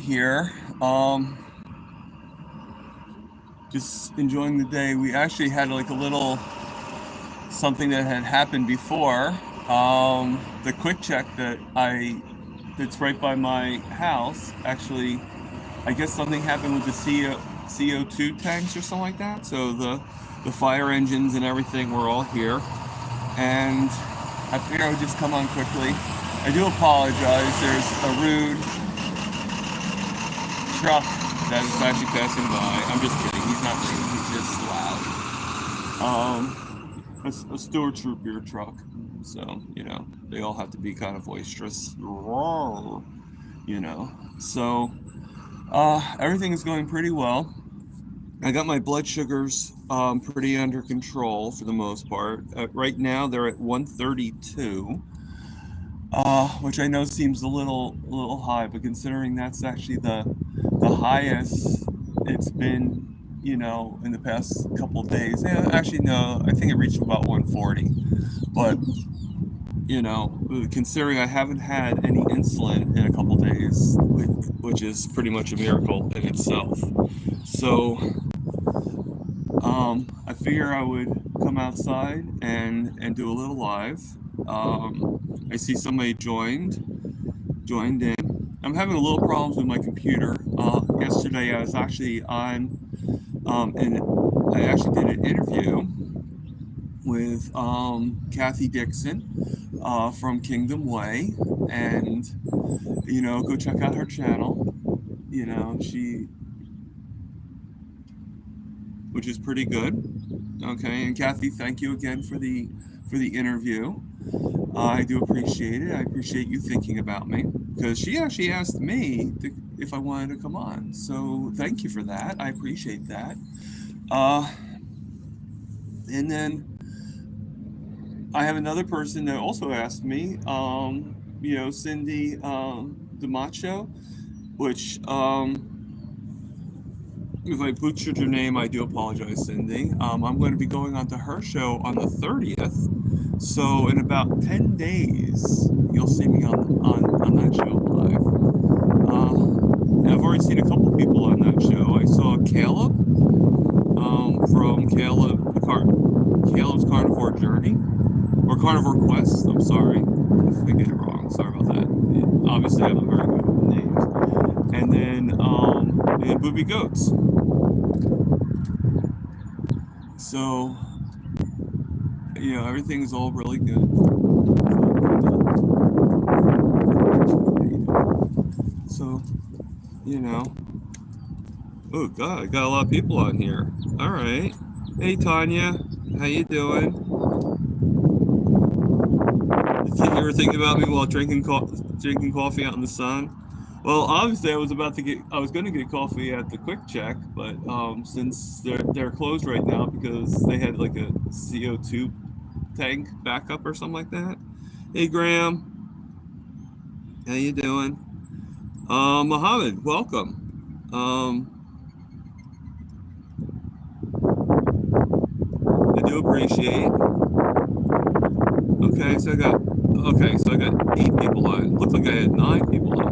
here. Just enjoying the day. We actually had like a little something that had happened before. The quick check that's right by my house actually, I guess something happened with the CO2 tanks or something like that. So the fire engines and everything were all here, and I figured I would just come on quickly. I do apologize. There's a rude truck that is actually passing by. I'm just kidding. He's not rude. He's just loud. A stormtrooper truck. So they all have to be kind of boisterous. Roar. So everything is going pretty well. I got my blood sugars pretty under control for the most part. Right now they're at 132, which I know seems a little high, but considering that's actually the highest it's been, in the past couple of days. Yeah, actually, no, I think it reached about 140. But considering I haven't had any insulin in a couple of days, which is pretty much a miracle in itself. So I figure I would come outside and do a little live. I see somebody joined in. I'm having a little problems with my computer. Yesterday I was actually on, and I actually did an interview with Kathy Dixon from Kingdom Way, and go check out her channel. She, which is pretty good. Okay, and Kathy, thank you again for the interview. I do appreciate it. I appreciate you thinking about me because she actually asked me if I wanted to come on. So thank you for that. I appreciate that. Uh, and then I have another person that also asked me, Cindy Damacho, which, if I butchered your name, I do apologize, Cindy. I'm going to be going on to her show on the 30th. So in about 10 days, you'll see me on that show live. And I've already seen a couple people on that show. I saw Caleb from Caleb's Carnivore Journey, or Carnivore Quest. I'm sorry if I get it wrong. Sorry about that. Obviously, I'm very good with names. And then Booby Goats. So everything's all really good. So oh god, I got a lot of people on here. All right. Hey Tanya, how you doing? You were thinking about me while drinking coffee out in the sun. Well, obviously, I was going to get coffee at the Quick Check, but since they're closed right now because they had like a CO2 tank backup or something like that. Hey, Graham, how you doing? Mohammed, welcome. I do appreciate. Okay, so I got 8 people on. Looks like I had 9 people on.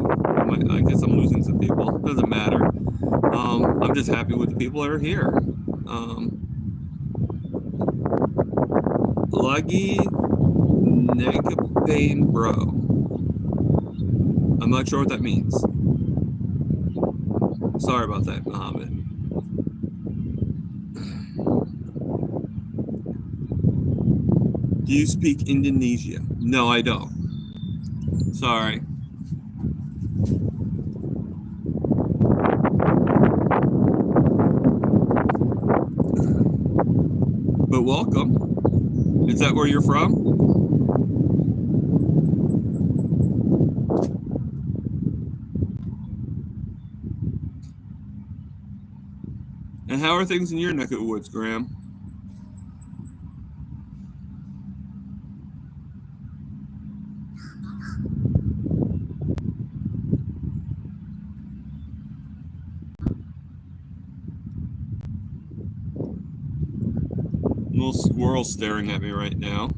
I guess I'm losing some people. Doesn't matter. I'm just happy with the people that are here. Luggy Negapane Bro. I'm not sure what that means. Sorry about that, Mohammed. Do you speak Indonesia? No, I don't. Sorry. But welcome. Is that where you're from? And how are things in your neck of the woods, Graham? Little squirrel staring at me right now.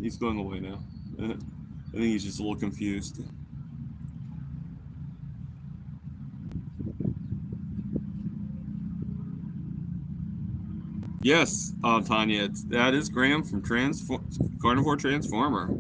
He's going away now. I think he's just a little confused. Yes, Tanya, that is Graham from Carnivore Transformer.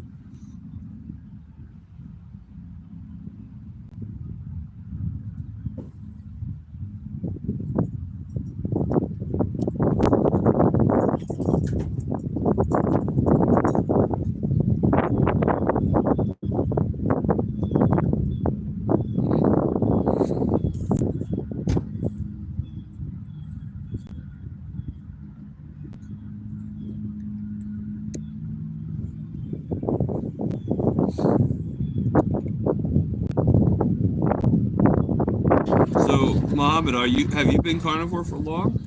So, Mohammed, have you been carnivore for long,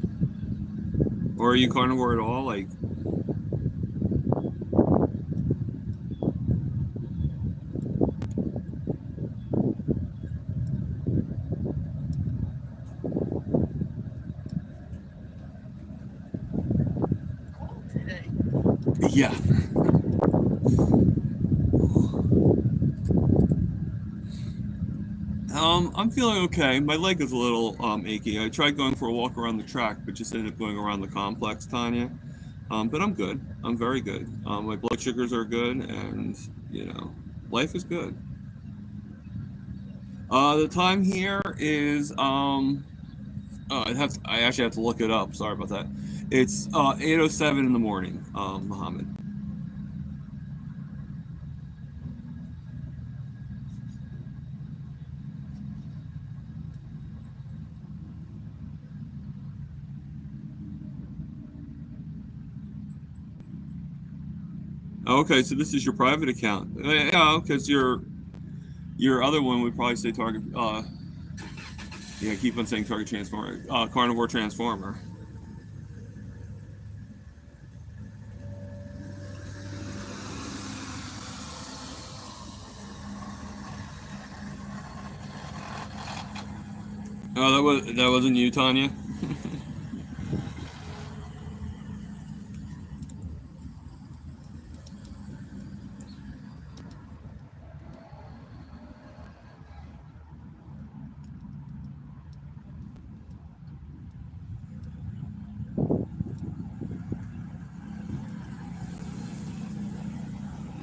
or are you carnivore at all? Like, yeah. I'm feeling okay. My leg is a little achy. I tried going for a walk around the track, but just ended up going around the complex, Tanya. But I'm good. I'm very good. My blood sugars are good, and life is good. The time here is I actually have to look it up. Sorry about that. It's 8:07 in the morning, Mohammed. Okay, so this is your private account. Yeah, because your other one would probably say Target. Yeah, keep on saying Target Transformer, Carnivore Transformer. Oh, that wasn't you, Tanya.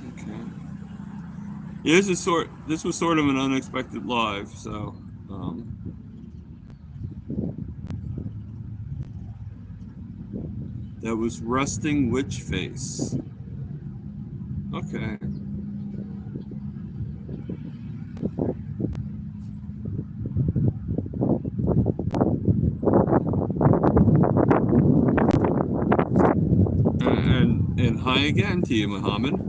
Okay. Yeah, this was sort of an unexpected live, so that was Resting Witch Face. Okay. And hi again to you, Muhammad.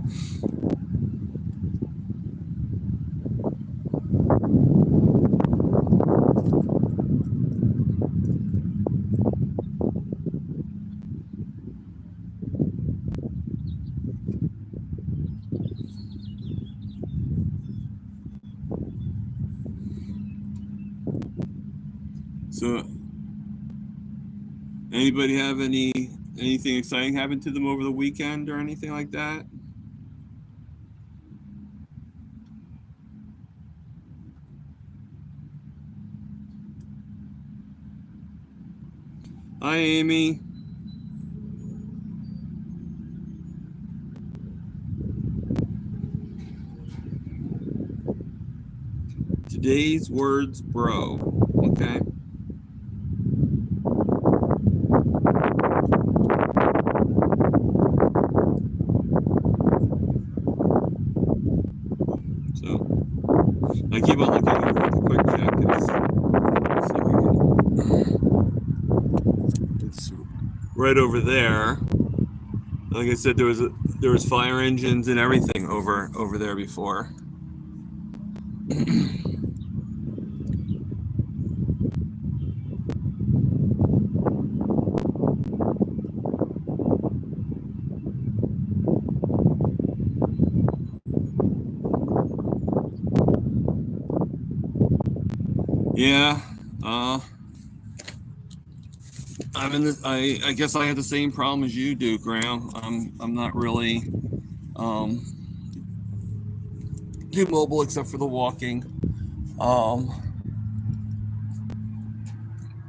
So, anybody have anything exciting happen to them over the weekend or anything like that? Hi, Amy. Today's words, bro. Okay. So I keep on looking over at the quick check. It's right over there. Like I said, there was fire engines and everything over there before. Yeah. I'm in this. I guess I have the same problem as you do, Graham. I'm not really um, too mobile except for the walking. Um,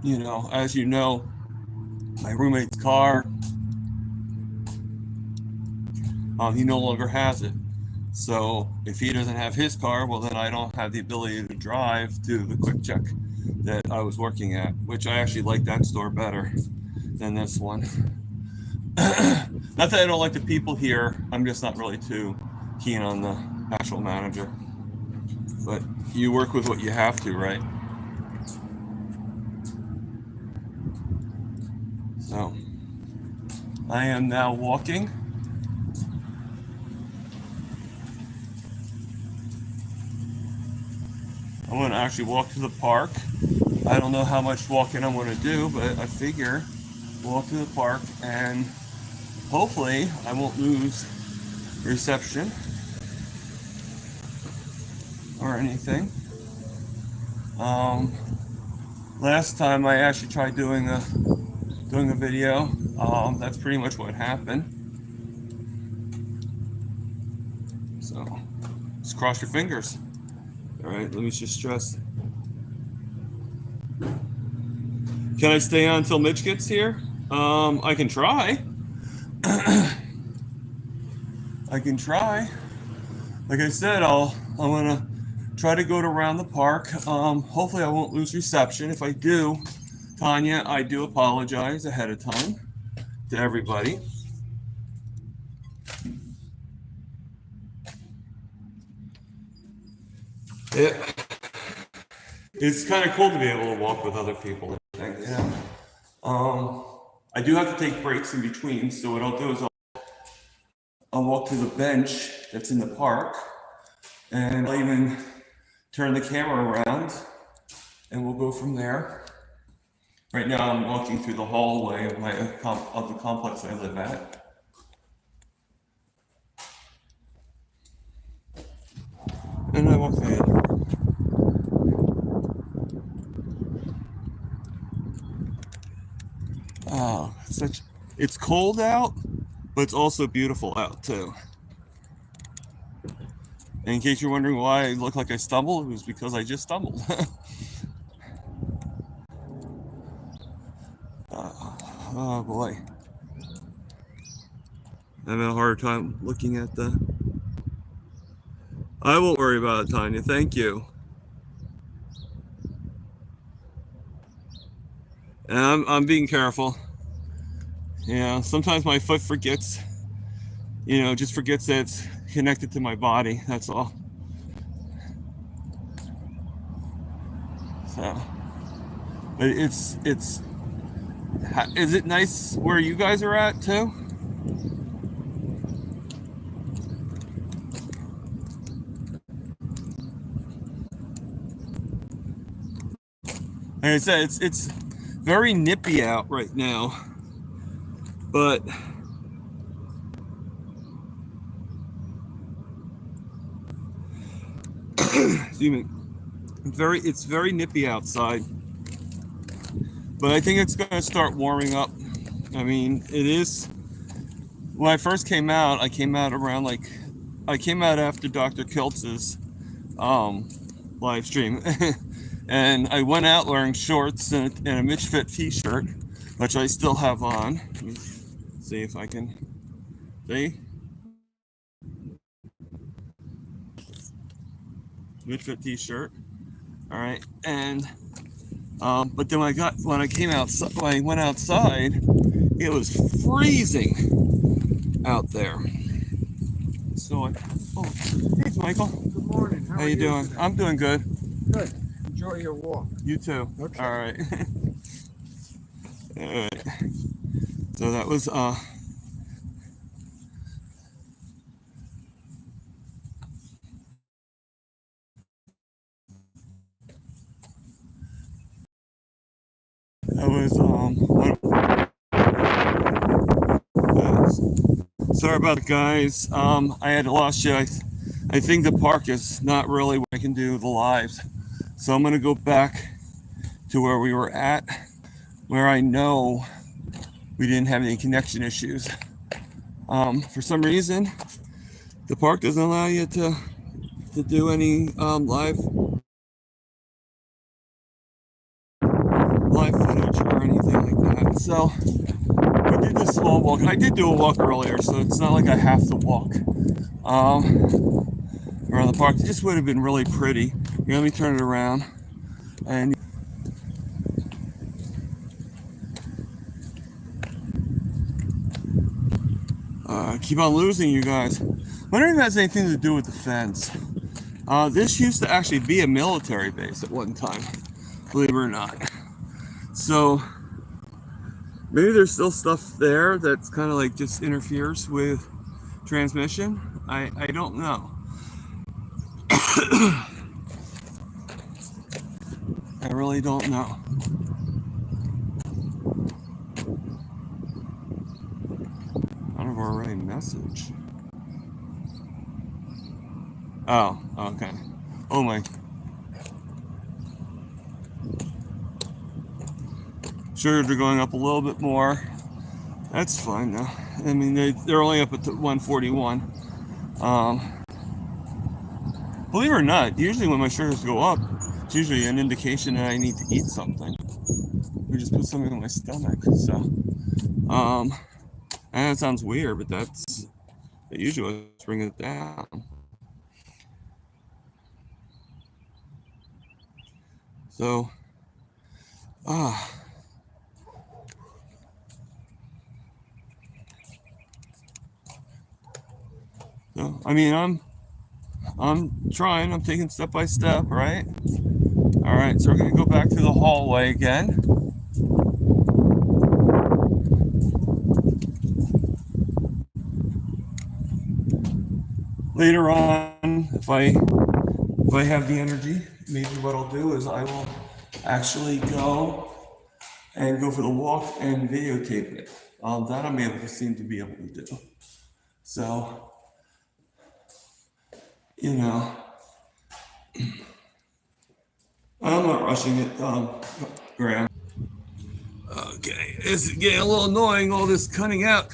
you know, as you know, my roommate's car, he no longer has it. So if he doesn't have his car, well, then I don't have the ability to drive to the Quick Check that I was working at, which I actually like that store better than this one. Not that I don't like the people here, I'm just not really too keen on the actual manager. But you work with what you have to, right? So I am now walking. I'm going to actually walk to the park. I don't know how much walking I'm going to do, but I figure walk to the park and hopefully I won't lose reception or anything. Last time I actually tried doing a video. That's pretty much what happened. So just cross your fingers. All right, let me just stress. Can I stay on until Mitch gets here? I can try. I can try. Like I said, I'm gonna try to go around the park. Hopefully I won't lose reception. If I do, Tanya, I do apologize ahead of time to everybody. It's kind of cool to be able to walk with other people. Yeah. I do have to take breaks in between, so what I'll do is I'll walk to the bench that's in the park, and I'll even turn the camera around, and we'll go from there. Right now I'm walking through the hallway of the complex I live at. And I walk through. Oh, it's cold out, but it's also beautiful out too. And in case you're wondering why I look like I stumbled, it was because I just stumbled. Oh boy. I'm having a hard time looking at the... I won't worry about it, Tanya. Thank you. And I'm being careful. You know, sometimes my foot forgets, just forgets that it's connected to my body. That's all. So, but is it nice where you guys are at too? Like I said, it's very nippy out right now, but excuse me, it's very nippy outside, but I think it's going to start warming up. I mean, it is. When I first came out, I came out after Dr. Kiltz's live stream. And I went out wearing shorts and a Mitch Fit t-shirt, which I still have on. Let me see if I can see. Mitch Fit t-shirt. All right, and but then when I went outside, it was freezing out there. So hey, Michael. Good morning. How you doing? Today? I'm doing good. Good. Enjoy your walk. You too. Okay. All right. All right. So that was sorry about it, guys. I had lost you. I think the park is not really where I can do the lives. So I'm going to go back to where we were at, where I know we didn't have any connection issues. For some reason, the park doesn't allow you to wildlife footage or anything like that. So we did this small walk. I did do a walk earlier, so it's not like I have to walk around the park. It just would have been really pretty. Here, let me turn it around. And keep on losing, you guys. I wonder if it has anything to do with the fence. This used to actually be a military base at one time, believe it or not. So maybe there's still stuff there that's kind of like just interferes with transmission. I don't know. I really don't know. I don't have already message. Oh, okay. Oh my. Sugars are going up a little bit more. That's fine though. I mean, they're only up at 141. Believe it or not, usually when my sugars go up, it's usually an indication that I need to eat something. Or just put something in my stomach. So, and that sounds weird, but that's usually what's bringing it down. So, so I mean, I'm trying. I'm taking step by step, right? All right. So we're gonna go back to the hallway again. Later on, if I have the energy, maybe what I'll do is I will actually go for the walk and videotape it. That I'm able to seem to be able to do. So, you know, I'm not rushing it, Graham. Okay, it's getting a little annoying, all this cutting out.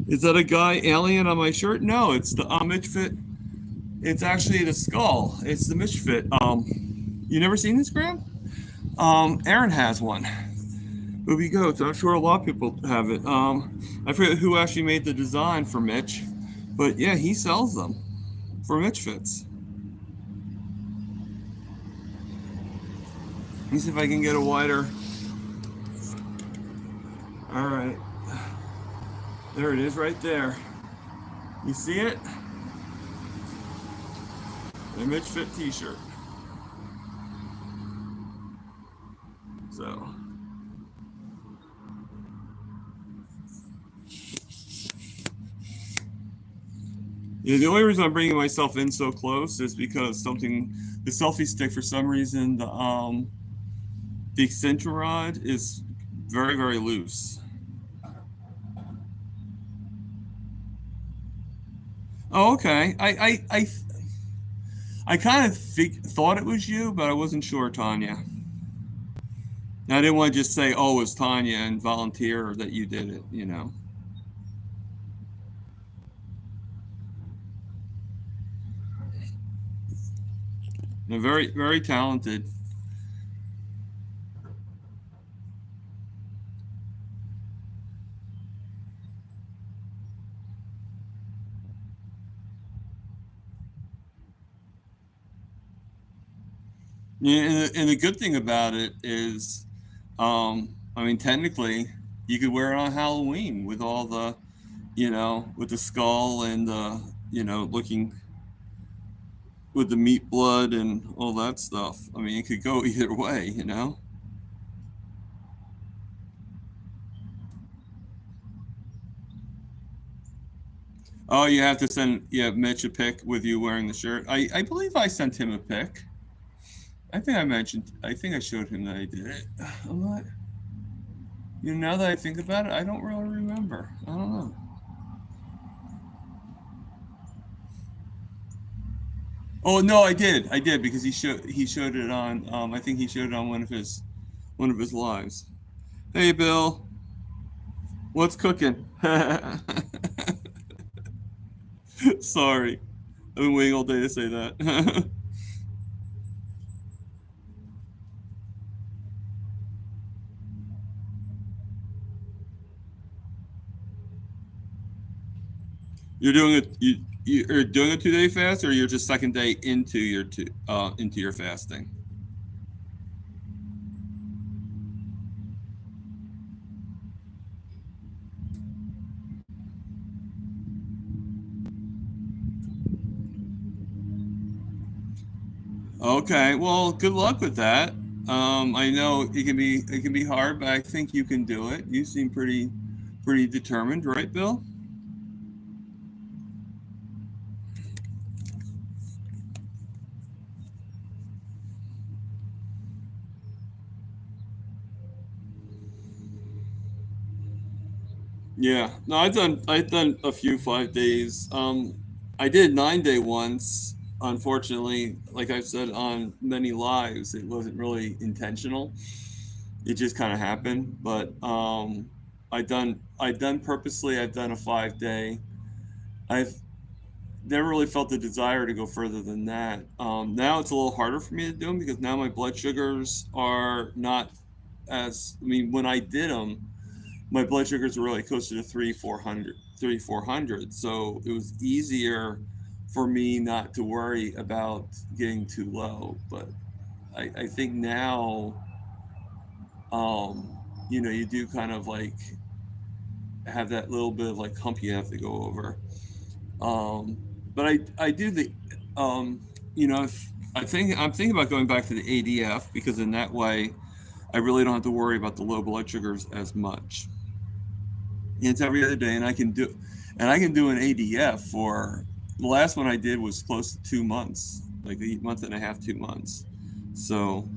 Is that a guy alien on my shirt? No, it's the Misfit. It's actually the skull. It's the Misfit. You never seen this, Graham? Aaron has one. Booby Goats. I'm sure a lot of people have it. I forget who actually made the design for Mitch, but yeah, he sells them for Misfits. Let me see if I can get a wider. All right. There it is right there. You see it? The Misfit t-shirt. So. Yeah, the only reason I'm bringing myself in so close is because the selfie stick, for some reason, the extension rod is very, very loose. Oh, okay. I kind of thought it was you, but I wasn't sure, Tanya. I didn't want to just say, oh, it was Tanya and volunteer that you did it, you know. They're very, very talented. Yeah, and the good thing about it is, I mean, technically, you could wear it on Halloween with all the, you know, with the skull and the, you know, looking with the meat blood and all that stuff. I mean, it could go either way, you know. Oh, you have to send Mitch a pic with you wearing the shirt. I believe I sent him a pic. I think I showed him that I did it. I'm not, you know, now that I think about it, I don't really remember. I don't know. Oh no, I did because he showed it on. I think he showed it on one of his lives. Hey, Bill, what's cooking? Sorry, I've been waiting all day to say that. You're doing it. You're doing a 2 day fast, or you're just second day into your fasting. Okay. Well, good luck with that. I know it can be hard, but I think you can do it. You seem pretty determined, right, Bill? Yeah, no, I've done a few 5 days. I did 9 day once. Unfortunately, like I've said on many lives, it wasn't really intentional. It just kind of happened. But I done purposely. I've done a 5 day. I've never really felt the desire to go further than that. Now it's a little harder for me to do them because now my blood sugars are not as. I mean, when I did them, my blood sugars were really closer to 3,400. So it was easier for me not to worry about getting too low. But I think now, you do kind of like have that little bit of like hump you have to go over. Um, but I do the, um, if I'm thinking about going back to the ADF because in that way, I really don't have to worry about the low blood sugars as much. It's every other day, and I can do an ADF for the last one I did was close to 2 months, like a month and a half, 2 months. So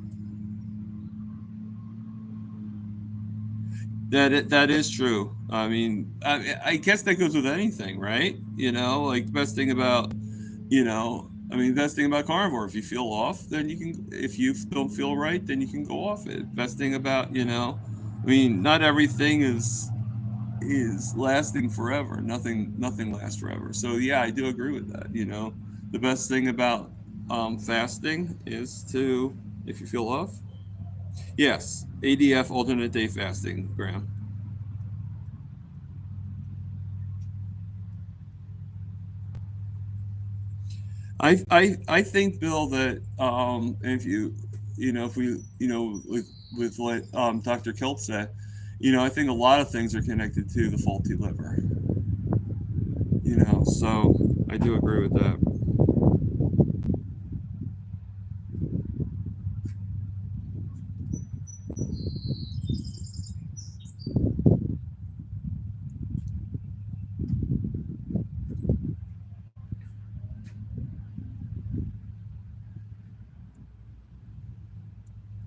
that is true. I mean, I guess that goes with anything, right? Like the best thing about, I mean, the best thing about carnivore, if you feel off, then you can. If you don't feel right, then you can go off it. Best thing about, I mean, not everything is lasting forever. Nothing lasts forever. So yeah, I do agree with that. The best thing about fasting is to, if you feel off, yes, ADF, alternate day fasting, Graham. I think, Bill, that if if we with what Dr. Kilt said, I think a lot of things are connected to the faulty liver. So I do agree with that.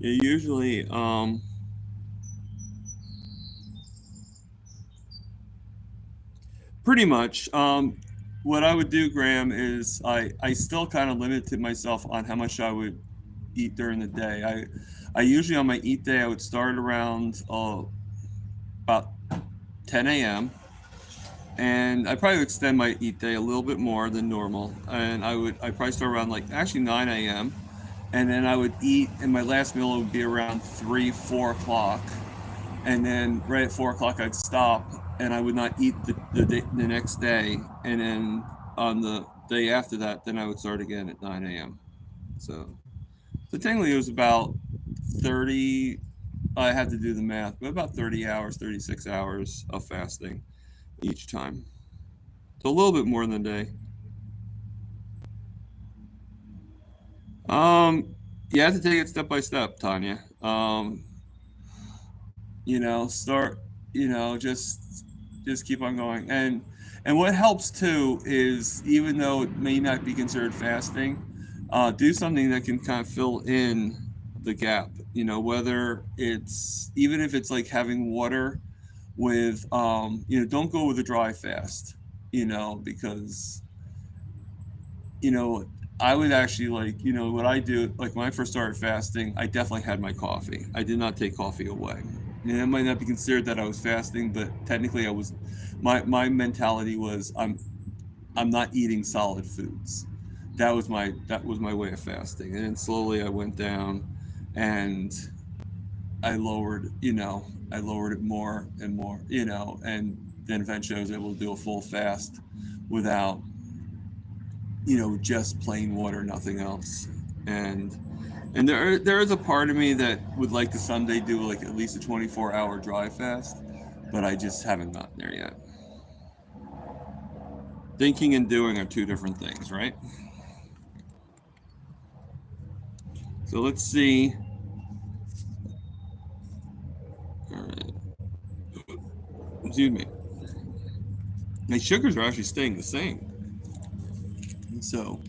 Yeah, usually, pretty much. What I would do, Graham, is I still kind of limited myself on how much I would eat during the day. I usually on my eat day I would start around about 10 a.m. and I probably would extend my eat day a little bit more than normal. And I probably start around like actually 9 a.m. and then I would eat, and my last meal would be around 3, 4 o'clock, and then right at 4 o'clock I'd stop, and I would not eat the next day, and then on the day after that, then I would start again at 9 a.m. So technically it was about 30. I had to do the math, but about 30 hours, 36 hours of fasting each time. So a little bit more than a day. You have to take it step by step, Tanya. Start, just keep on going. And what helps too is, even though it may not be considered fasting, do something that can kind of fill in the gap. Whether it's, even if it's like having water with, don't go with a dry fast, because you know, I would actually, like, what I do, like when I first started fasting, I definitely had my coffee. I did not take coffee away. And it might not be considered that I was fasting, but technically I was. My mentality was, I'm not eating solid foods. That was my way of fasting. And then slowly I went down, and I lowered, I lowered it more and more, and then eventually I was able to do a full fast without, just plain water, nothing else. And there is a part of me that would like to someday do like at least a 24-hour dry fast, but I just haven't gotten there yet. Thinking and doing are two different things, right? So let's see. All right. Excuse me. My sugars are actually staying the same. So,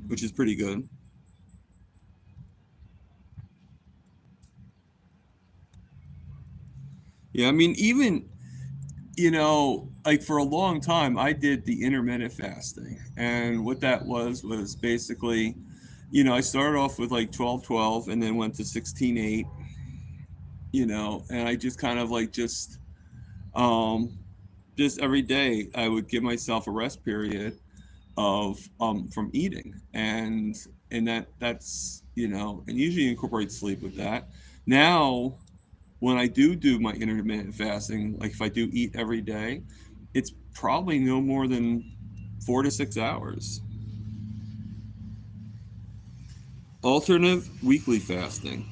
which is pretty good. Yeah, I mean, even, like for a long time, I did the intermittent fasting. And what that was basically, I started off with like 12-12 and then went to 16-8, and I just kind of like um, just every day I would give myself a rest period of from eating, and that's and usually incorporate sleep with that. Now when I do my intermittent fasting, like if I do eat every day, it's probably no more than 4 to 6 hours. Alternative weekly fasting.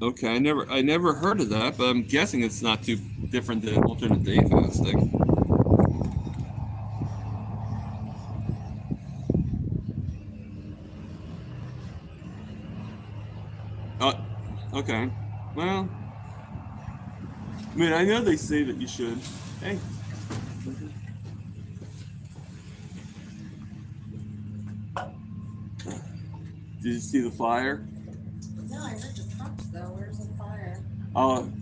Okay, I never heard of that, but I'm guessing it's not too different than alternate day fasting. Uh, okay. Well, I mean, I know they say that you should. Hey, did you see the fire? No, I heard the trucks though. Where's the fire?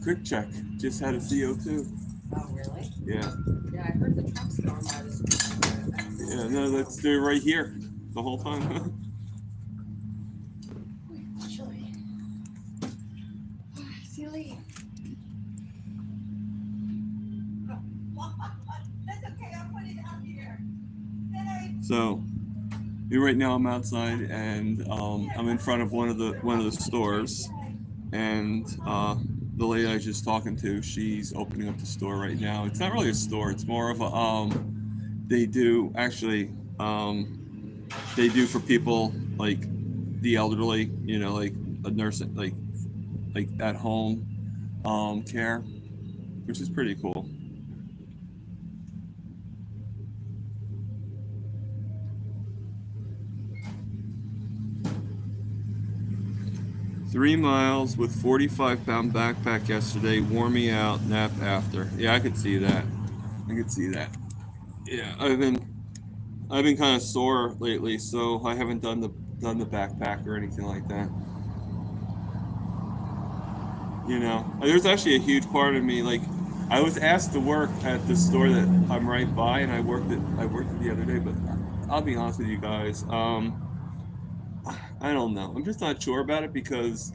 Quick check. Just had a CO2. Oh, really? Yeah. Yeah, I heard the trucks going by this morning. Yeah, no, they're right here the whole time. It's chilly. See you later. That's okay. I'll put it out here. So, right now I'm outside and I'm in front of one of the stores, and the lady I was just talking to, she's opening up the store right now. It's not really a store; it's more of a they do actually they do for people like the elderly, like a nurse, like at home care, which is pretty cool. 3 miles with 45-pound backpack yesterday. Wore me out. Nap after. Yeah, I could see that. I could see that. Yeah, I've been kind of sore lately, so I haven't done the backpack or anything like that. There's actually a huge part of me, like I was asked to work at the store that I'm right by, and I worked it the other day, but I'll be honest with you guys. I don't know. I'm just not sure about it because,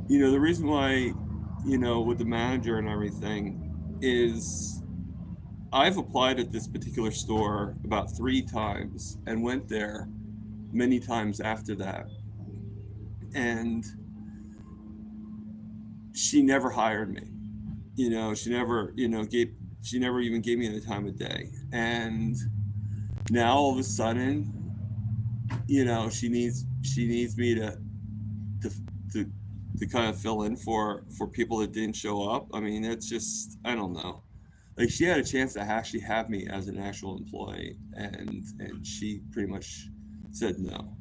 the reason why, with the manager and everything is I've applied at this particular store about 3 times and went there many times after that. And she never hired me. She never even gave me the time of day. And now all of a sudden, she needs me to to to kind of fill in for people that didn't show up. I mean, it's just I don't know. Like she had a chance to actually have me as an actual employee, and she pretty much said no.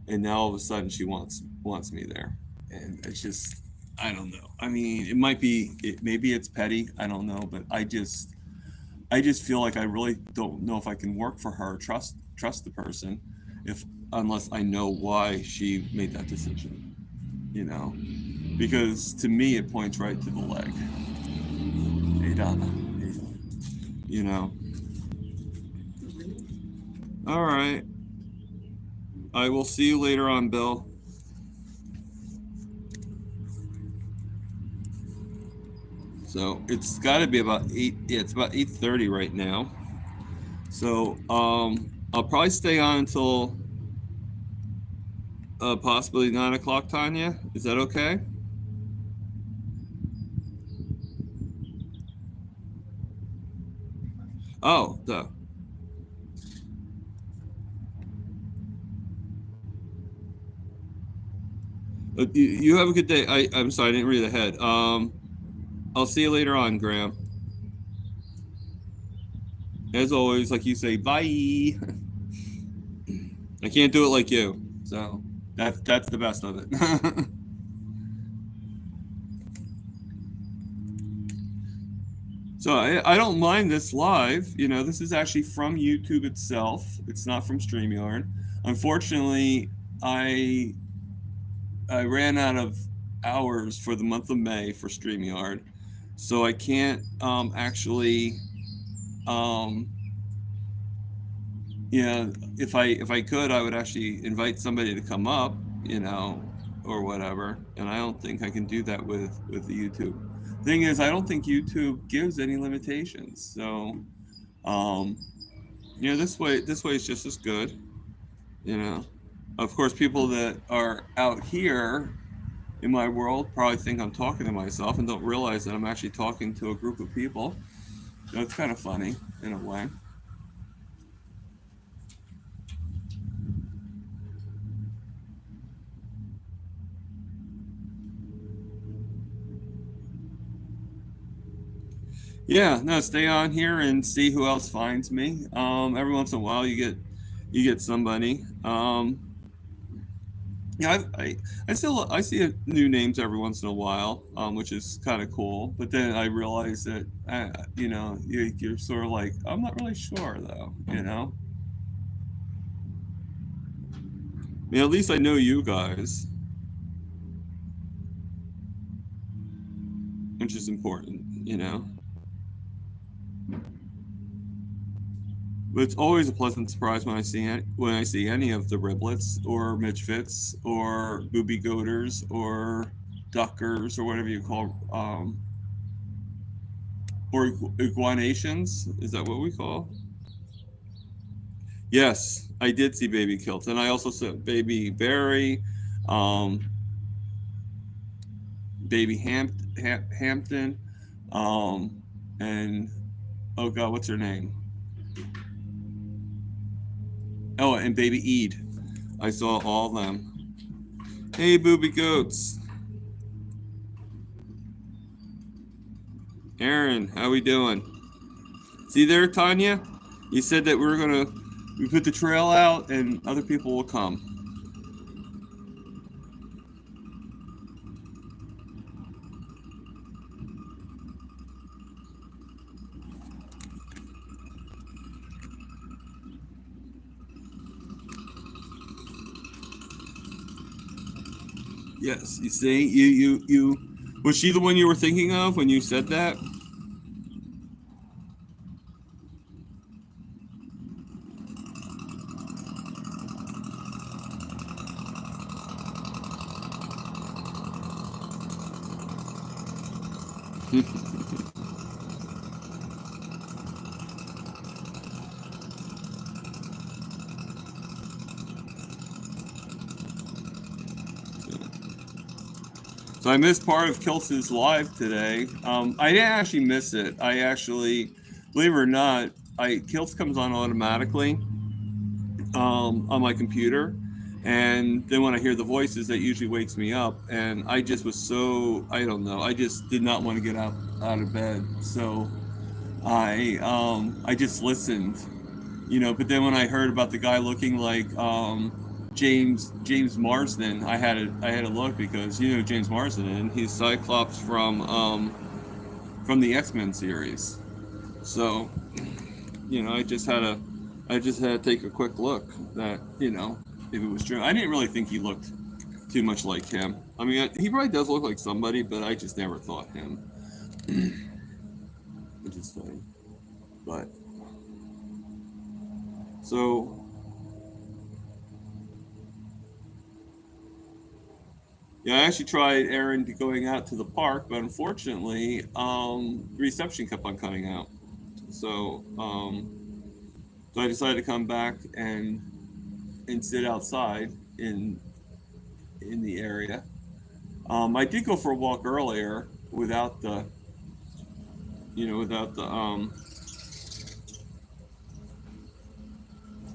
And now all of a sudden she wants me there, and it's just I don't know. I mean, maybe it's petty. I don't know, but I just feel like I really don't know if I can work for her, trust the person, if unless I know why she made that decision. You know, because to me it points right to the leg. Hey Donna, you know. All right. I will see you later on, Bill. So it's got to be about 8. Yeah, it's about 8:30 right now. So I'll probably stay on until possibly 9 o'clock, Tanya. Is that okay? Oh, duh. You have a good day. I'm sorry, I didn't read ahead. I'll see you later on, Graham. As always, like you say, bye. I can't do it like you, so that's the best of it. So I don't mind this live. You know, this is actually from YouTube itself. It's not from StreamYard. Unfortunately, I I ran out of hours for the month of May for StreamYard, so I can't actually um, yeah, if I could, I would actually invite somebody to come up, you know, or whatever. And I don't think I can do that with the YouTube. Thing is, I don't think YouTube gives any limitations. So, um, you know, this way is just as good. You know, of course, people that are out here in my world probably think I'm talking to myself and don't realize that I'm actually talking to a group of people. That's kind of funny in a way. Yeah, no, stay on here and see who else finds me. Every once in a while, you get somebody. Yeah, I see new names every once in a while, which is kind of cool. But then I realize that you're sort of like, I'm not really sure though. You know, I mean, at least I know you guys, which is important. You know. But it's always a pleasant surprise when I see any of the riblets or midgefits or booby goaters or duckers or whatever you call or iguanations. Is that what we call? Yes, I did see baby kilt, and I also saw baby berry, um, baby Hampton, um, and oh god, what's her name? Oh, and baby Eid. I saw all of them. Hey, booby goats. Aaron, how we doing? See there, Tanya? You said that we put the trail out and other people will come. Yes, you see, you. Was she the one you were thinking of when you said that? So I missed part of Kilt's live today. I didn't actually miss it. I actually, believe it or not, Kilt comes on automatically on my computer, and then when I hear the voices, that usually wakes me up. And I just was so, I don't know, I just did not want to get out of bed. So I just listened, you know. But then when I heard about the guy looking like James Marsden, I had to look because you know James Marsden, he's Cyclops from the X-Men series. So you know, I just had to take a quick look that you know if it was true. I didn't really think he looked too much like him. I mean, he probably does look like somebody, but I just never thought him. Which is funny, but so yeah, I actually tried Aaron going out to the park, but unfortunately, reception kept on cutting out. So So I decided to come back and sit outside in the area. I did go for a walk earlier without the, without the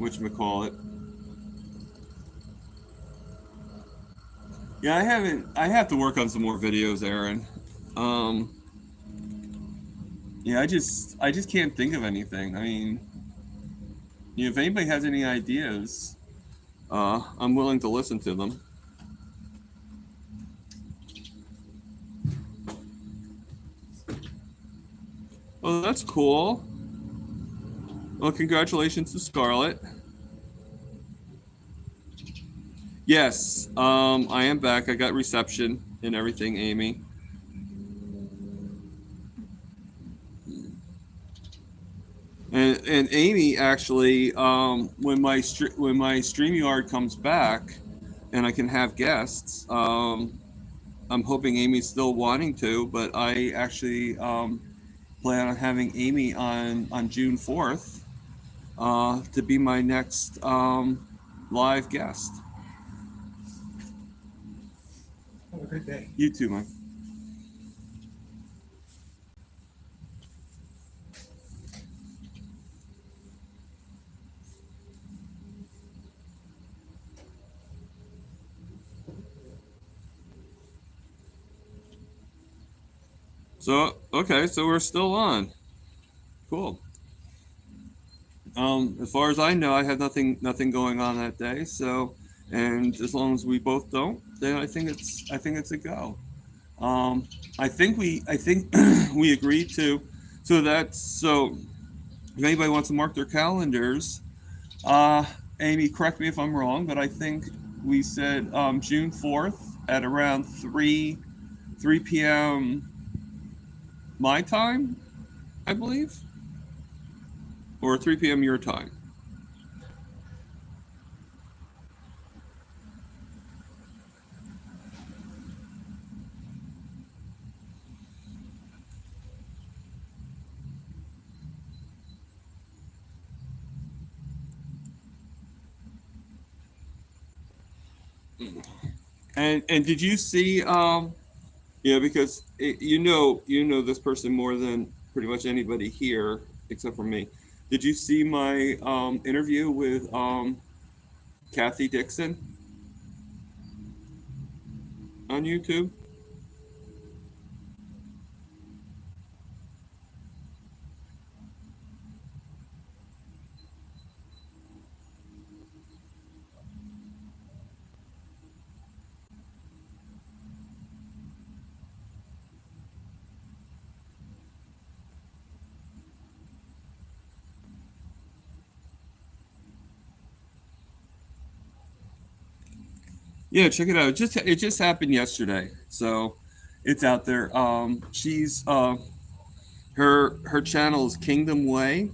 whatchamacallit. Yeah, I haven't. I have to work on some more videos, Aaron. Yeah, I just can't think of anything. I mean, if anybody has any ideas, I'm willing to listen to them. Well, that's cool. Well, congratulations to Scarlett. Yes, I am back. I got reception and everything, Amy. And Amy, actually, when my StreamYard comes back, and I can have guests, I'm hoping Amy's still wanting to, but I actually plan on having Amy on June 4th to be my next live guest. Have a good day. You too, Mike. So, okay, so we're still on. Cool. As far as I know, I had nothing going on that day. So, and as long as we both don't, then I think it's a go. I think we agreed to. So if anybody wants to mark their calendars, Amy, correct me if I'm wrong, but I think we said June 4th at around 3 p.m. my time, I believe, or 3 p.m. your time. And did you see because you know this person more than pretty much anybody here except for me. Did you see my interview with Kathy Dixon on YouTube? Yeah, check it out. It just happened yesterday, so it's out there. She's her channel is Kingdom Way.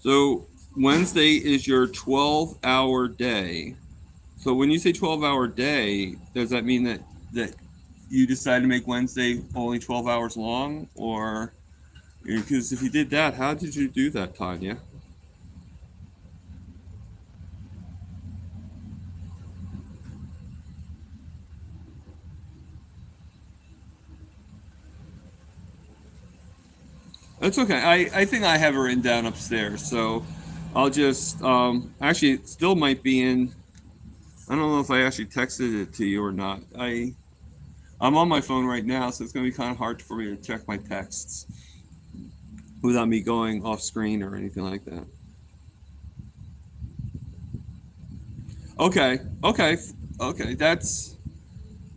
So Wednesday is your 12-hour day. So when you say 12-hour day, does that mean that you decided to make Wednesday only 12 hours long? Or because if you did that, how did you do that, Tanya? That's okay. I think I have her written down upstairs. So I'll just actually it still might be in. I don't know if I actually texted it to you or not. I'm on my phone right now, so it's going to be kind of hard for me to check my texts without me going off screen or anything like that. Okay.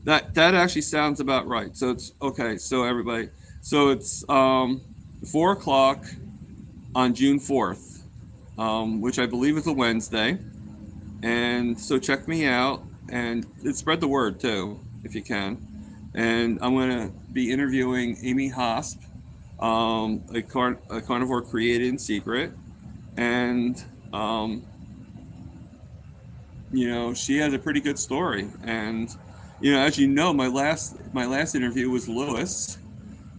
That actually sounds about right. So it's okay. So everybody, so it's 4 o'clock on June 4th, which I believe is a Wednesday. And so check me out and spread the word too, if you can. And I'm going to be interviewing Amy Hosp, a carnivore created in secret. And she has a pretty good story. And as you know, my last interview was Lewis,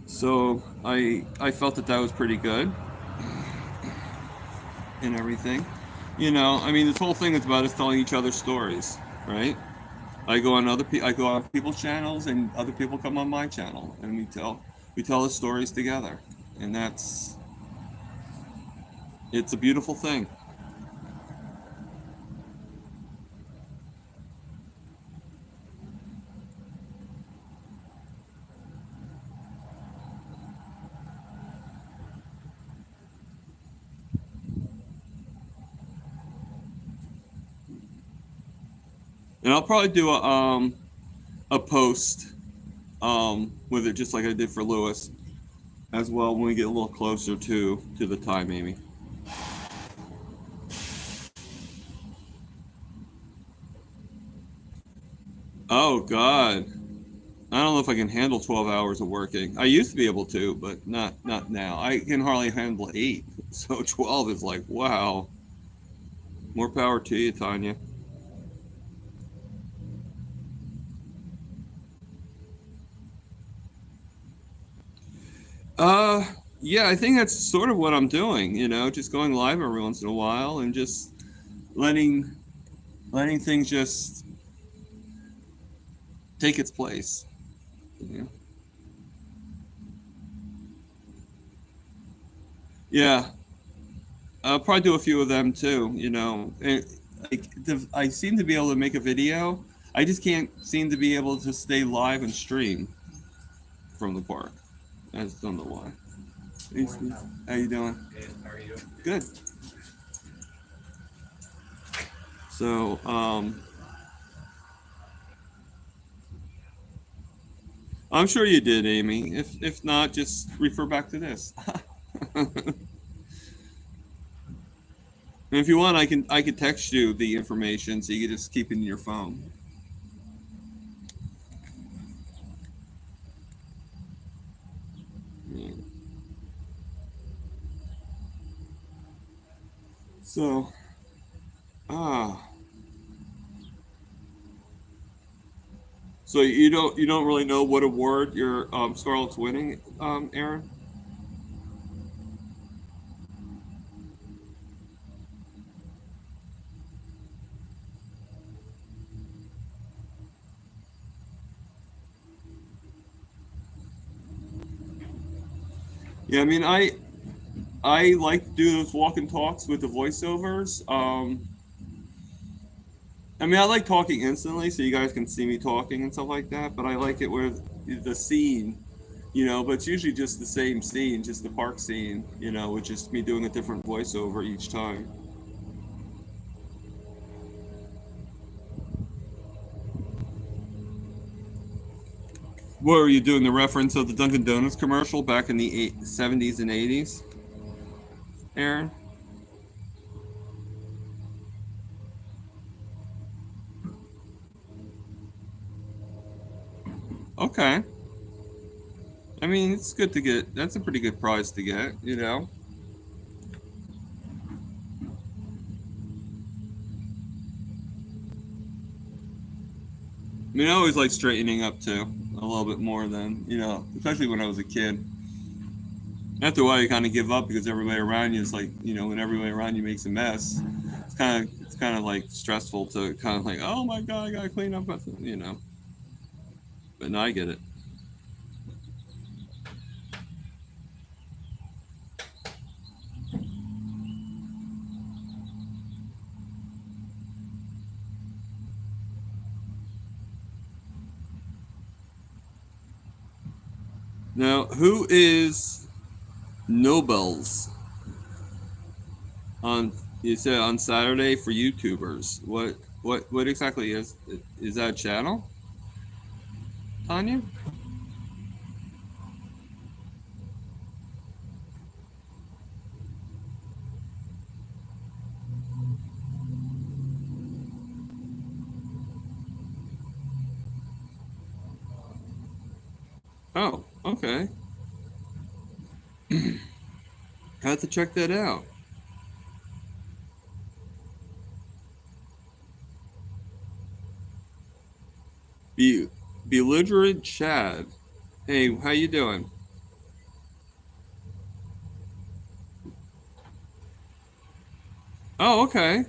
so I felt that was pretty good and everything. I mean, this whole thing is about us telling each other stories, right? I go on people's channels, and other people come on my channel, and we tell the stories together, and it's a beautiful thing. And I'll probably do a post with it, just like I did for Lewis, as well, when we get a little closer to the time, Amy. Oh God, I don't know if I can handle 12 hours of working. I used to be able to, but not now. I can hardly handle 8. So 12 is like, wow. More power to you, Tanya. Uh, yeah, I think that's sort of what I'm doing. Just going live every once in a while, and just letting letting things just take its place. Yeah, yeah. I'll probably do a few of them too. I seem to be able to make a video. I just can't seem to be able to stay live and stream from the park. I just don't know why. Morning, Tom. How you doing? Good. How are you? Good. So, I'm sure you did, Amy. If not, just refer back to this. And if you want, I can text you the information, so you can just keep it in your phone. Yeah. So, ah, so you don't really know what award your Scarlett's winning, Aaron? Yeah, I mean, I like to do those walk and talks with the voiceovers. I mean, I like talking instantly, so you guys can see me talking and stuff like that. But I like it where the scene, but it's usually just the same scene, just the park scene, with just me doing a different voiceover each time. What were you doing? The reference of the Dunkin' Donuts commercial back in the 70s and 80s, Aaron? Okay. I mean, it's good to get. That's a pretty good prize to get. I mean, I always like straightening up too, a little bit more than, especially when I was a kid. After a while, you kind of give up because everybody around you is like, when everybody around you makes a mess, it's kind of like stressful to kind of like, oh my God, I gotta clean up, you know. But no, I get it. Now, who is Nobles on? You said on Saturday for YouTubers. What exactly is that a channel, Tanya? Oh, okay. I have to check that out. Be belligerent Chad. Hey, how you doing? Oh, okay.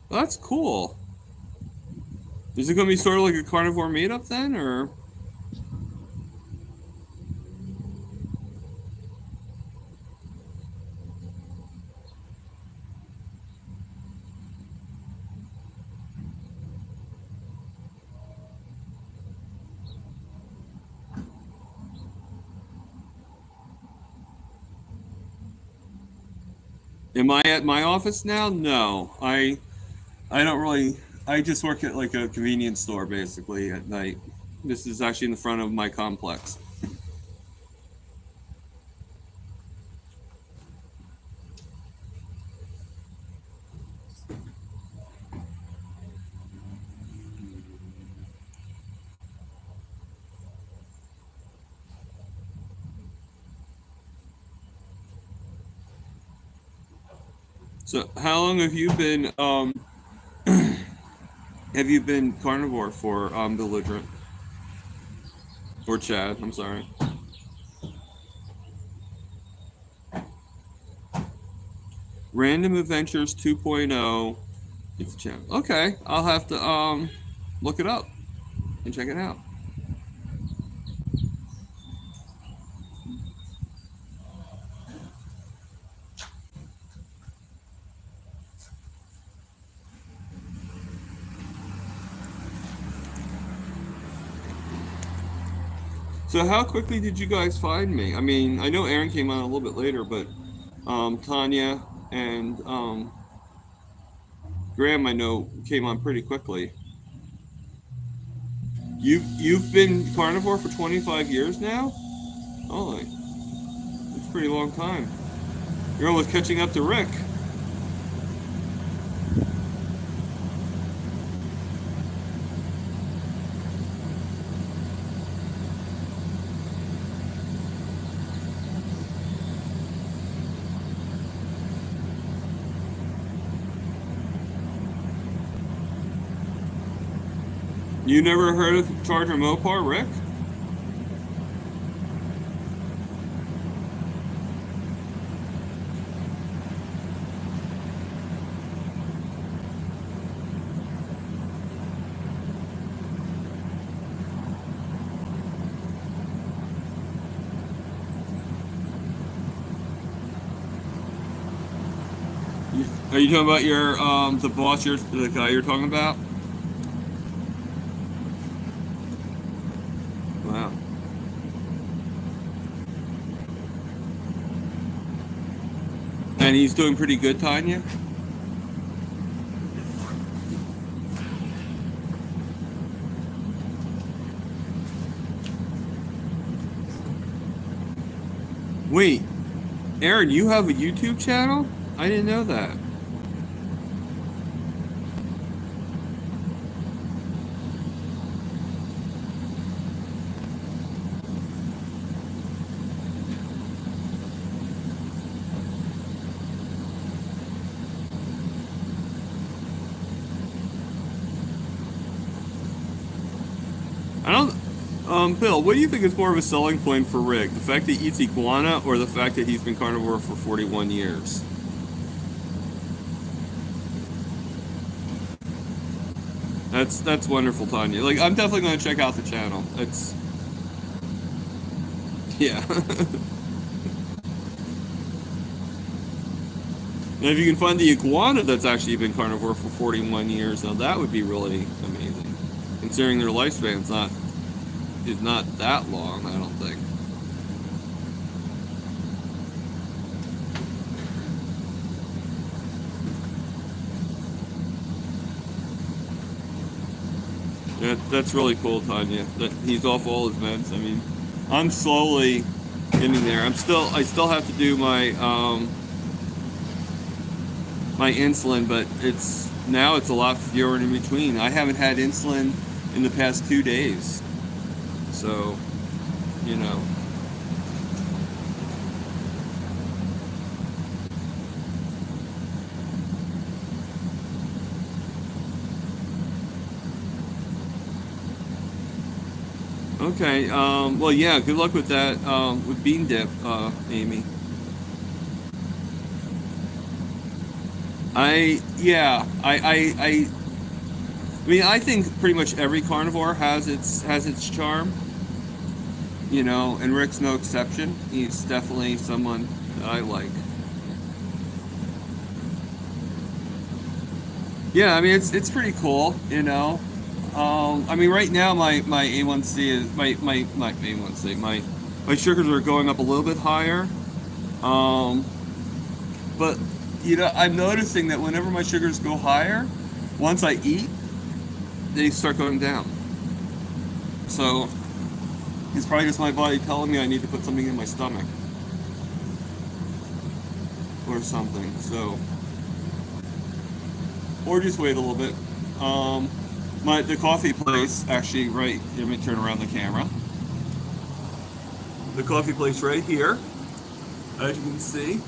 Well, that's cool. Is it going to be sort of like a carnivore meetup then, or? Am I at my office now? No, I don't really. I just work at like a convenience store basically at night. This is actually in the front of my complex. So, how long have you been carnivore for belligerent or Chad? I'm sorry. Random Adventures 2.0. It's a channel. Okay, I'll have to look it up and check it out. So how quickly did you guys find me? I mean, I know Aaron came on a little bit later, but Tanya and Graham I know came on pretty quickly. You've been carnivore for 25 years now? Holy, that's a pretty long time. You're almost catching up to Rick. You never heard of Charger Mopar, Rick? Are you talking about your the boss, the guy you're talking about? Wow. And he's doing pretty good, Tanya? Wait, Aaron, you have a YouTube channel? I didn't know that. I don't. Bill, what do you think is more of a selling point for Rick? The fact that he eats iguana or the fact that he's been carnivore for 41 years? That's wonderful, Tanya. Like, I'm definitely going to check out the channel. It's... Yeah. And if you can find the iguana that's actually been carnivore for 41 years, now that would be really amazing. Considering their lifespan's is not that long, I don't think. That's really cool, Tanya. That he's off all his meds. I mean, I'm slowly getting there. I still have to do my my insulin, but it's a lot fewer in between. I haven't had insulin in the past 2 days. So, you know. Okay. Well, yeah. Good luck with that. With bean dip, Amy. Yeah. I mean, I think pretty much every carnivore has its charm. You know, and Rick's no exception. He's definitely someone that I like. Yeah, I mean it's pretty cool, you know. I mean right now my A1C is my A1C my sugars are going up a little bit higher. Um, but you know I'm noticing that whenever my sugars go higher, once I eat, they start going down. So it's probably just my body telling me I need to put something in my stomach or something. So or just wait a little bit. Um, the coffee place actually right. Let me turn around the camera. The coffee place right here, as you can see,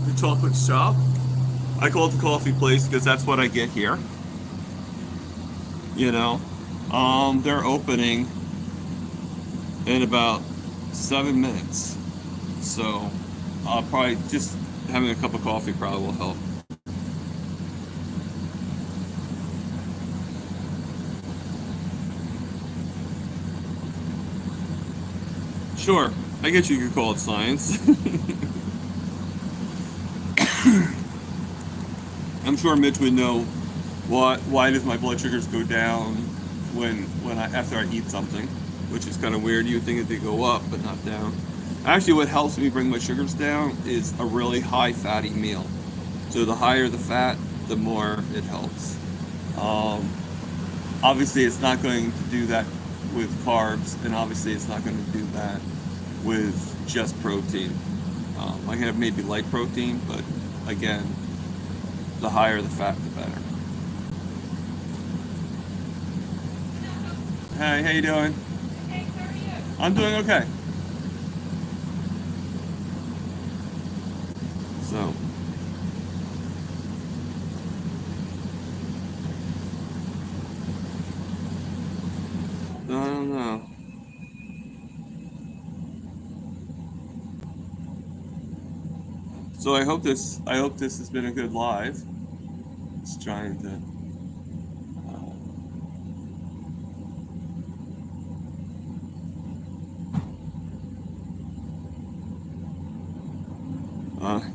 the chocolate shop. I call it the coffee place because that's what I get here. You know, they're opening in about 7 minutes, so I'll probably just having a cup of coffee probably will help. Sure, I guess you could call it science. I'm sure Mitch would know why does my blood sugars go down when I after I eat something, which is kind of weird. You'd think they go up, but not down. Actually, what helps me bring my sugars down is a really high fatty meal. So the higher the fat, the more it helps. Um, Obviously, it's not going to do that with carbs, and obviously, it's not going to do that with just protein. I can have maybe light protein, but again, the higher the fat, the better. Hey, how you doing? I'm doing okay. So, I don't know. So I hope this has been a good live. Just trying to.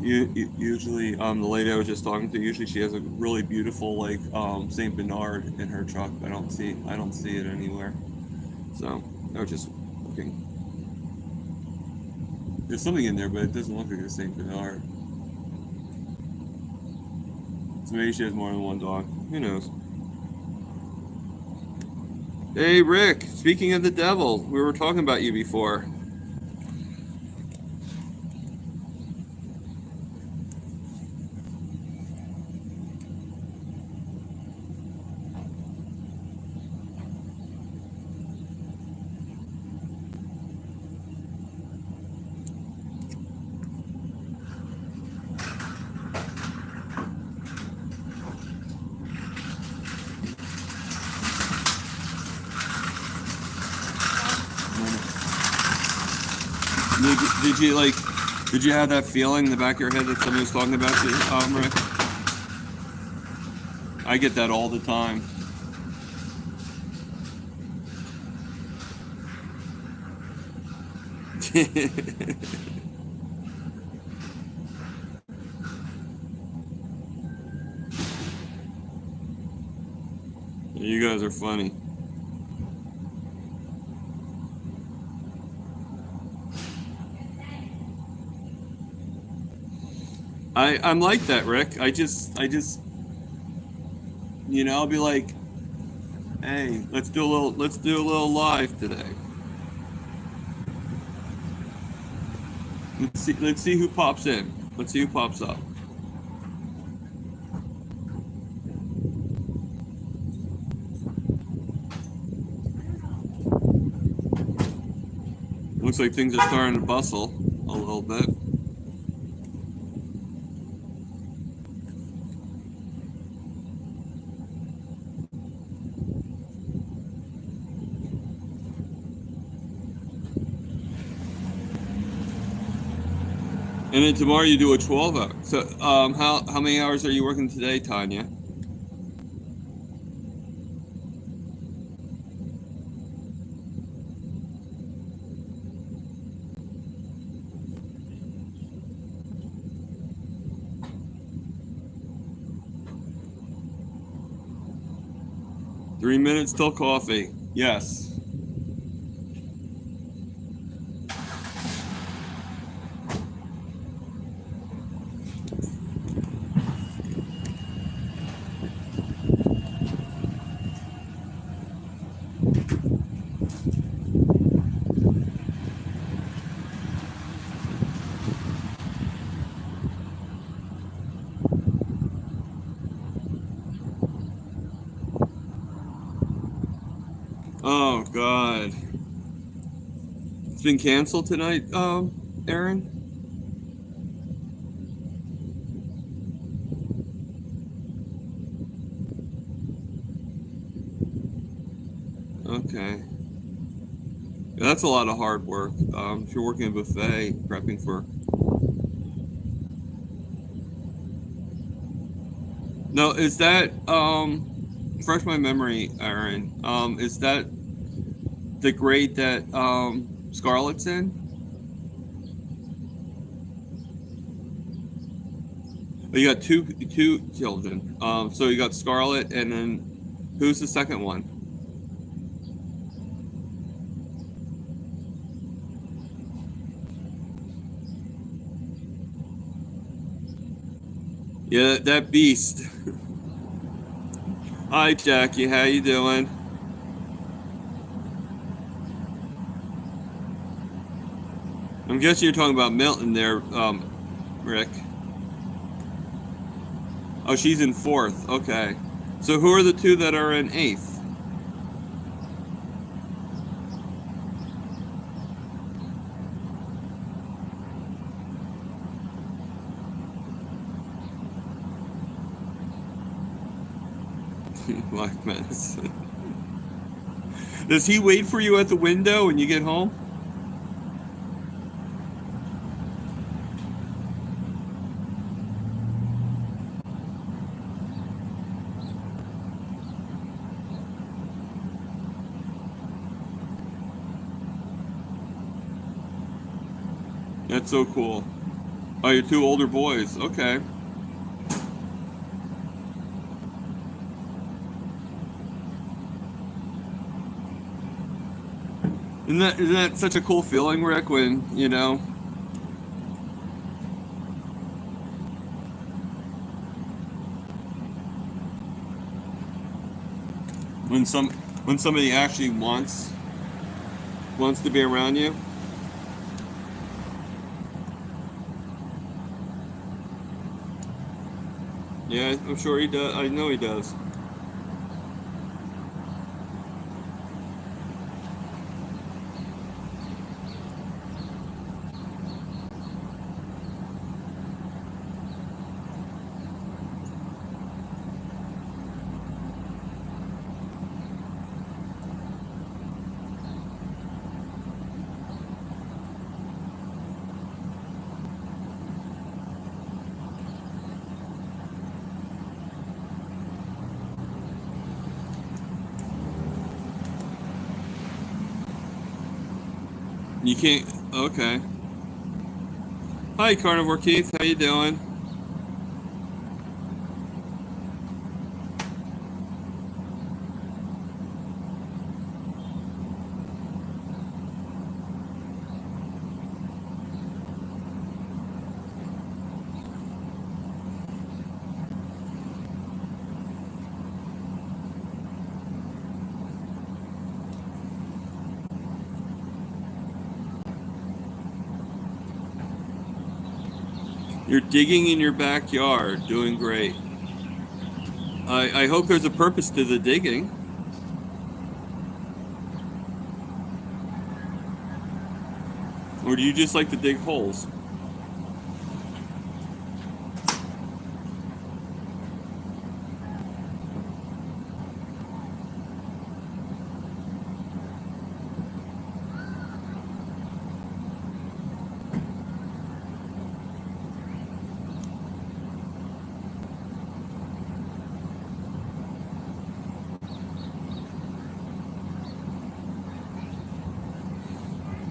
Usually, the lady I was just talking to, usually she has a really beautiful like Saint Bernard in her truck. I don't see it anywhere. So I was just looking. There's something in there, but it doesn't look like a Saint Bernard. So maybe she has more than one dog. Who knows? Hey Rick, speaking of the devil, we were talking about you before. Did you like? Did you have that feeling in the back of your head that somebody was talking about you, Rick? I get that all the time. You guys are funny. I'm like that, Rick. I'll be like, hey, let's do a little live today. Let's see who pops in. Let's see who pops up. Looks like things are starting to bustle a little bit. And then tomorrow you do a 12-hour. So, how many hours are you working today, Tanya? Three minutes till coffee. Yes. Oh God. It's been canceled tonight, Aaron? Okay. Yeah, that's a lot of hard work. If you're working a buffet, prepping for. No, is that refresh my memory, Aaron? Is that the grade that Scarlett's in? Oh, you got two children. So you got Scarlett, and then who's the second one? Yeah, that beast. Hi, Jackie. How you doing? I'm guessing you're talking about Milton there, Rick. Oh, she's in 4th. Okay. So who are the two that are in 8th? Black medicine. Does he wait for you at the window when you get home? That's so cool. Oh, your two older boys. Okay. Isn't that such a cool feeling, Rick, when, you know, when somebody actually wants to be around you? Yeah, I'm sure he does. I know he does. You can't. Okay. Hi, Carnivore Keith. How you doing? You're digging in your backyard. Doing great. I hope there's a purpose to the digging. Or do you just like to dig holes?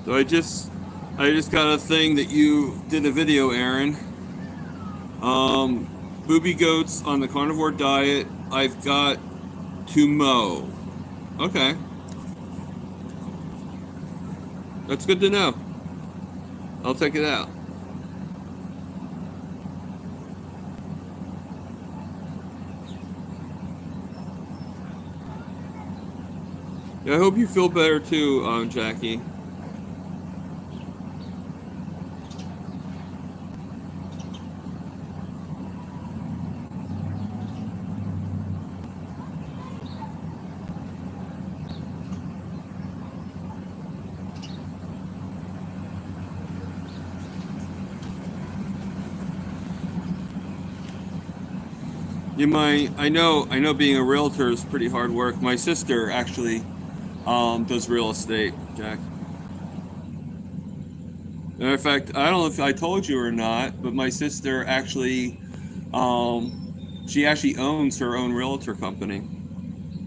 So I just got a thing that you did a video, Aaron. Booby goats on the carnivore diet. I've got to mow. Okay. That's good to know. I'll check it out. Yeah, I hope you feel better too, Jackie. I know being a realtor is pretty hard work. My sister actually does real estate, Jack. Matter of fact, I don't know if I told you or not, but my sister actually, she actually owns her own realtor company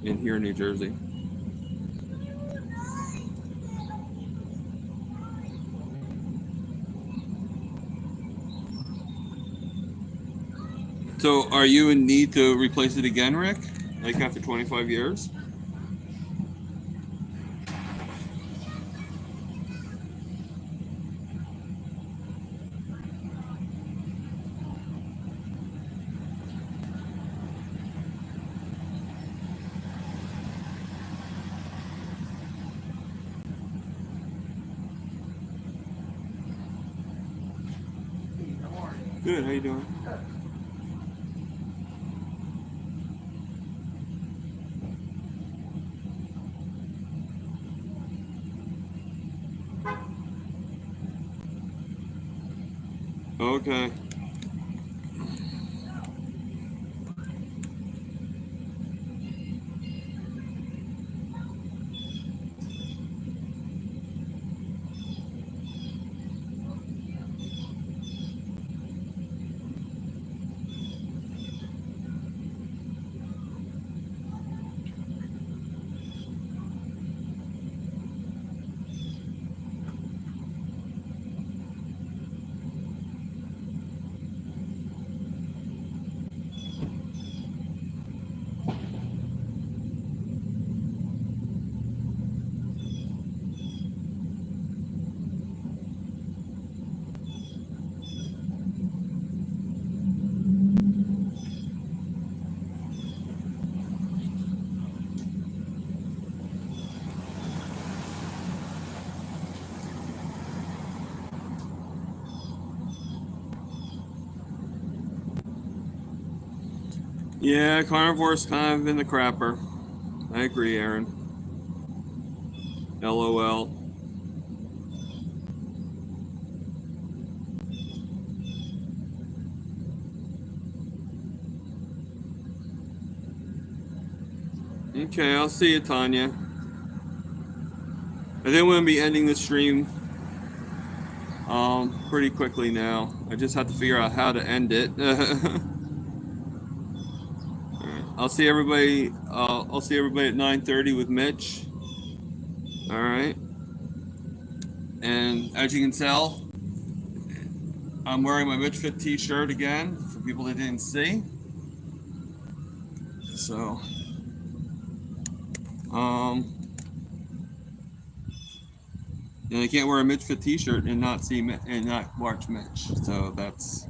here in New Jersey. So are you in need to replace it again, Rick? Like after 25 years? Good, how you doing? Okay. Yeah, carnivore's kind of in the crapper. I agree, Aaron. LOL. Okay, I'll see you, Tanya. I think I'm going to be ending the stream pretty quickly now. I just have to figure out how to end it. I'll see everybody. I'll see everybody at 9:30 with Mitch. All right. And as you can tell, I'm wearing my Mitch Fit T-shirt again for people that didn't see. So, and I can't wear a Mitch Fit T-shirt and not see and not watch Mitch. So that's.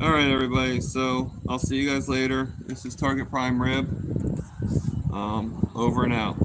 All right, everybody. So I'll see you guys later. This is Target Prime Rib. Over and out.